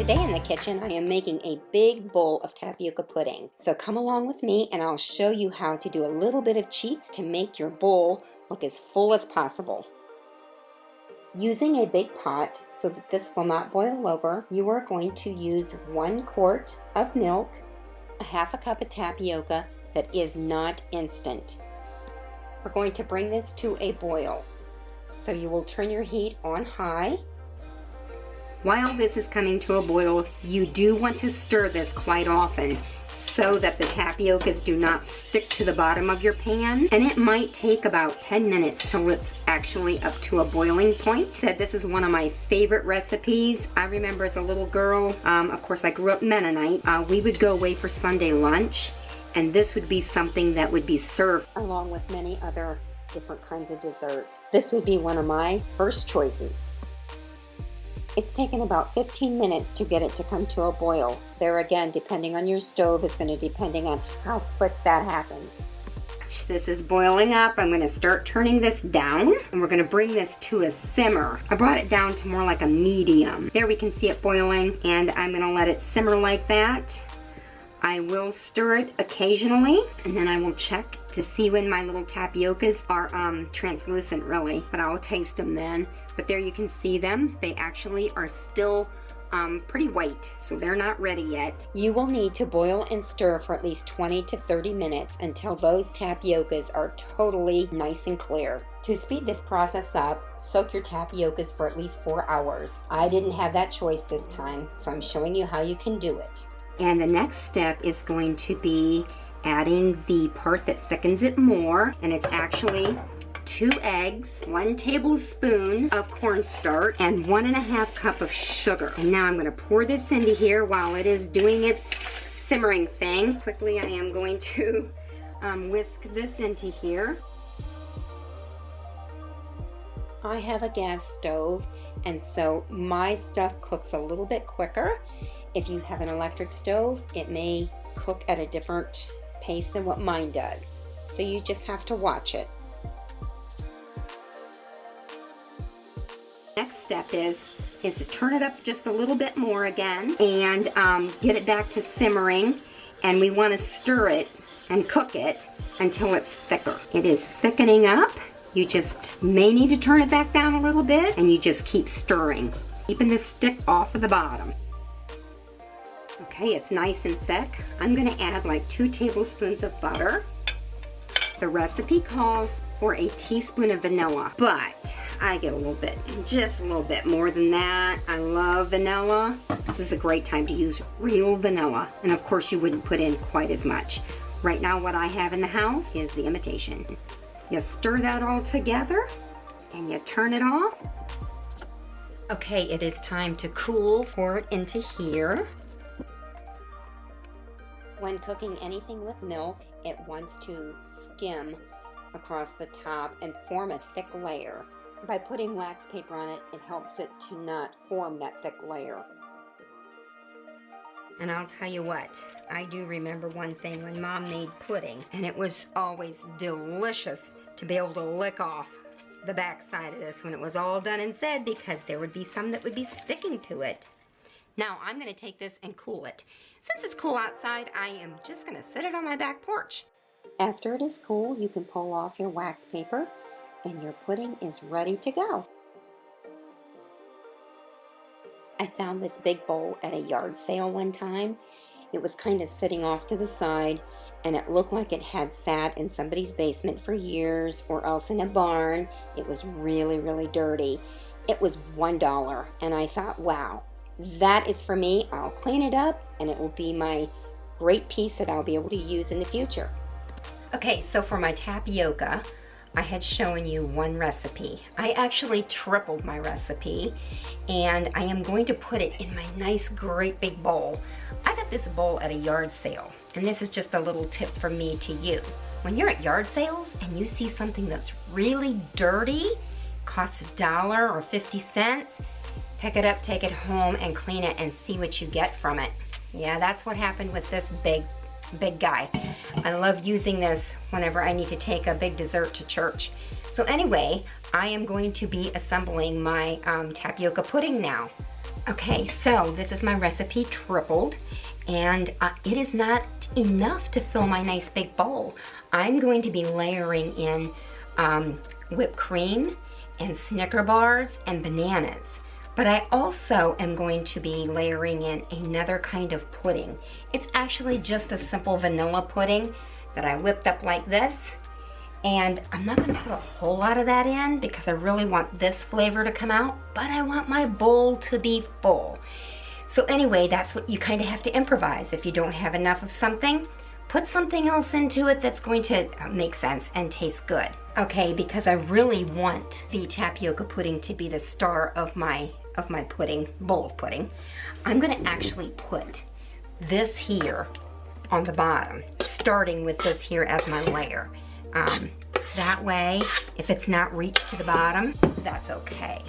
Today in the kitchen, I am making a big bowl of tapioca pudding. So come along with me and I'll show you how to do a little bit of cheats to make your bowl look as full as possible. Using a big pot so that this will not boil over, you are going to use 1 quart of milk, a half a cup of tapioca that is not instant. We're going to bring this to a boil. So you will turn your heat on high. While this is coming to a boil, you do want to stir this quite often so that the tapiocas do not stick to the bottom of your pan. And it might take about 10 minutes till it's actually up to a boiling point. This is one of my favorite recipes. I remember as a little girl, of course I grew up Mennonite, we would go away for Sunday lunch, and this would be something that would be served along with many other different kinds of desserts. This would be one of my first choices. It's taken about 15 minutes to get it to come to a boil. There again, depending on your stove, is going to depending on how quick that happens. This is boiling up. I'm going to start turning this down and we're going to bring this to a simmer. I brought it down to more like a medium. There we can see it boiling, and I'm going to let it simmer like that. I will stir it occasionally, and then I will check to see when my little tapiocas are translucent really, but I'll taste them then. But there you can see them. They actually are still pretty white, so they're not ready yet. You will need to boil and stir for at least 20 to 30 minutes until those tapiocas are totally nice and clear. To speed this process up, soak your tapiocas for at least 4 hours. I didn't have that choice this time, so I'm showing you how you can do it. And the next step is going to be adding the part that thickens it more, and it's actually 2 eggs, 1 tablespoon of cornstarch, and 1.5 cup of sugar. And now I'm going to pour this into here while it is doing its simmering thing. Quickly, I am going to whisk this into here. I have a gas stove, and so my stuff cooks a little bit quicker. If you have an electric stove, it may cook at a different pace than what mine does. So you just have to watch it. Next step is to turn it up just a little bit more again and get it back to simmering, and we want to stir it and cook it until it's thicker. It is thickening up. You just may need to turn it back down a little bit, and you just keep stirring, keeping the stick off of the bottom. Okay, it's nice and thick. I'm going to add like 2 tablespoons of butter. The recipe calls for a teaspoon of vanilla, but I get just a little bit more than that. I love vanilla. This is a great time to use real vanilla. And of course you wouldn't put in quite as much. Right now what I have in the house is the imitation. You stir that all together and you turn it off. Okay, it is time to cool. Pour it into here. When cooking anything with milk, it wants to skim across the top and form a thick layer. By putting wax paper on it, it helps it to not form that thick layer. And I'll tell you what, I do remember one thing when Mom made pudding, and it was always delicious to be able to lick off the back side of this when it was all done and said, because there would be some that would be sticking to it. Now I'm going to take this and cool it. Since it's cool outside, I am just going to sit it on my back porch. After it is cool, you can pull off your wax paper and your pudding is ready to go. I found this big bowl at a yard sale one time. It was kind of sitting off to the side, and it looked like it had sat in somebody's basement for years or else in a barn. It was really, really dirty. It was $1, and I thought, wow, that is for me. I'll clean it up and it will be my great piece that I'll be able to use in the future. Okay, so for my tapioca, I had shown you one recipe. I actually tripled my recipe, and I am going to put it in my nice great big bowl. I got this bowl at a yard sale, and this is just a little tip from me to you. When you're at yard sales and you see something that's really dirty, costs $1 or 50 cents, pick it up, take it home, and clean it and see what you get from it. Yeah, that's what happened with this big guy. I love using this whenever I need to take a big dessert to church. So anyway, I am going to be assembling my tapioca pudding now. Okay, so this is my recipe tripled, and it is not enough to fill my nice big bowl. I'm going to be layering in whipped cream and Snicker bars and bananas. But I also am going to be layering in another kind of pudding. It's actually just a simple vanilla pudding that I whipped up like this. And I'm not gonna put a whole lot of that in because I really want this flavor to come out, but I want my bowl to be full. So anyway, that's what you kind of have to improvise. If you don't have enough of something, put something else into it that's going to make sense and taste good. Okay, because I really want the tapioca pudding to be the star of my pudding, bowl of pudding, I'm gonna actually put this here on the bottom, starting with this here as my layer. That way, if it's not reached to the bottom, that's okay.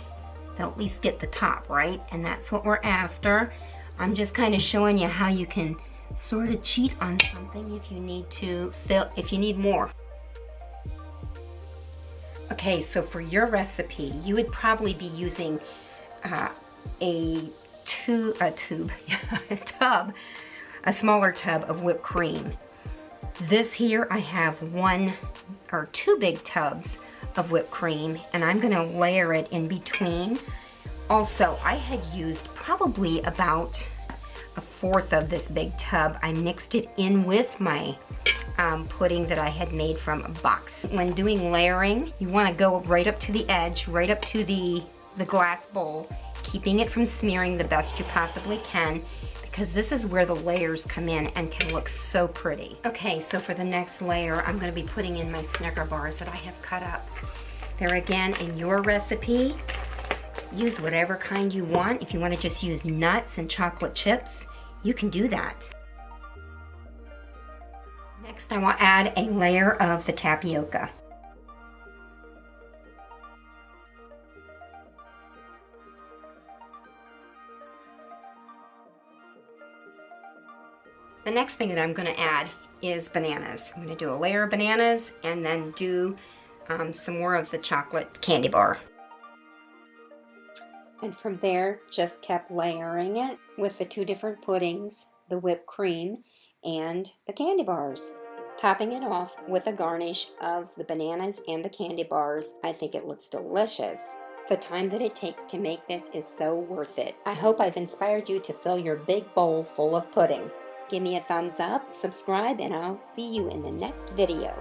They'll at least get the top, right? And that's what we're after. I'm just kind of showing you how you can sort of cheat on something if you need to if you need more. Okay, so for your recipe, you would probably be using a smaller tub of whipped cream. This here, I have 1 or 2 big tubs of whipped cream, and I'm gonna layer it in between. Also, I had used probably about 1/4 of this big tub. I mixed it in with my pudding that I had made from a box. When doing layering, you wanna go right up to the edge, right up to the glass bowl, keeping it from smearing the best you possibly can, because this is where the layers come in and can look so pretty. Okay, so for the next layer, I'm gonna be putting in my Snicker bars that I have cut up. There again, in your recipe, use whatever kind you want. If you wanna just use nuts and chocolate chips, you can do that. Next, I want to add a layer of the tapioca. The next thing that I'm going to add is bananas. I'm going to do a layer of bananas and then do some more of the chocolate candy bar. And from there, just kept layering it with the 2 different puddings, the whipped cream, and the candy bars. Topping it off with a garnish of the bananas and the candy bars. I think it looks delicious. The time that it takes to make this is so worth it. I hope I've inspired you to fill your big bowl full of pudding. Give me a thumbs up, subscribe, and I'll see you in the next video.